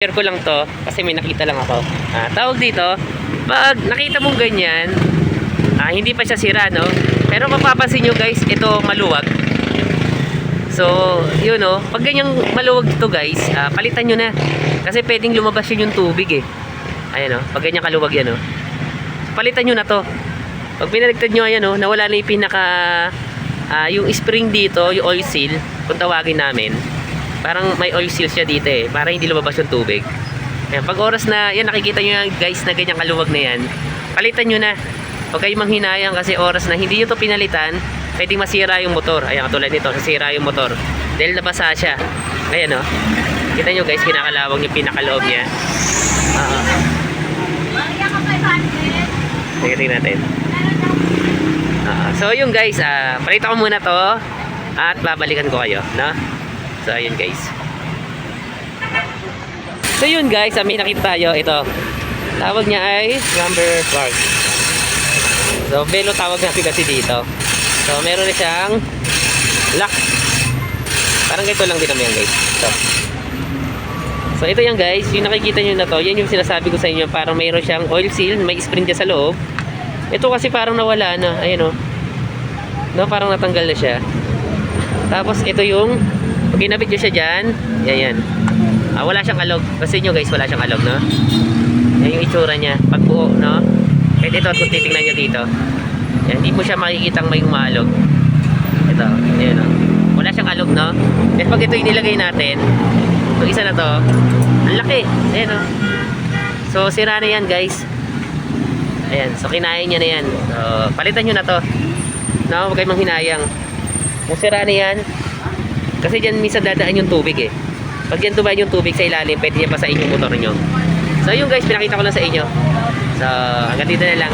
Share ko lang to kasi may nakita lang ako. Tawag dito, pag nakita mong ganyan, hindi pa siya sira, no? Pero mapapansin nyo guys, ito maluwag. So, yun, no? Pag ganyang maluwag ito guys, palitan nyo na. Kasi pwedeng lumabas yun yung tubig eh. Ayan, no? Pag ganyan kaluwag yan, no? Palitan nyo na to. Pag pinaligtad nyo, ayan, no? Nawala na yung pinaka, yung spring dito, yung oil seal, kung tawagin namin. Parang may oil seal siya dito eh, para hindi lumabas yung tubig. Ayan, pag oras na, yan nakikita nyo guys na ganyang kaluwag na yan, palitan nyo na. Huwag kayong manghinayang kasi oras na hindi nyo to pinalitan, pwedeng masira yung motor. Ayan, katulad nito, masira yung motor. Dahil nabasa siya. Ayan o. Kita nyo guys, kinakalawang yung pinakaloob niya. Tingnan natin. So yun guys, palitan ko muna to at babalikan ko kayo, no? So ayun guys. So yun guys, may nakita tayo. Ito, tawag niya ay number spark. So belo tawag natin kasi dito. So meron na siyang lock. Parang ganito lang din naman yan guys. So ito yan guys, yung nakikita nyo na to, yan yung sinasabi ko sa inyo. Parang mayroon siyang oil seal, may spring dyan sa loob. Ito kasi parang nawala na. Ayan o, no, parang natanggal na siya. Tapos ito yung pag ginabit nyo siya dyan, yan. Wala siyang alog. Kasi nyo guys, wala siyang alog, no? Yan yung itsura niya. Pag buo, no? Kahit ito, kung titignan nyo dito. Yan, hindi mo siya makikitang may umaalog. Ito, yan, no? Wala siyang alog, no? At pag ito yung nilagay natin, itong isa na to, ang laki. Ayan, no? So, sira na yan, guys. Ayan, so kinain niya na yan. So, palitan nyo na to. No? Huwag kayong manghinayang. Kung sira na yan, kasi dyan minsan dadaan yung tubig eh. Pag dyan dumaan yung tubig sa ilalim, pwede niya pasain yung motor nyo. So yun guys, pinakita ko lang sa inyo. So hanggang dito na lang.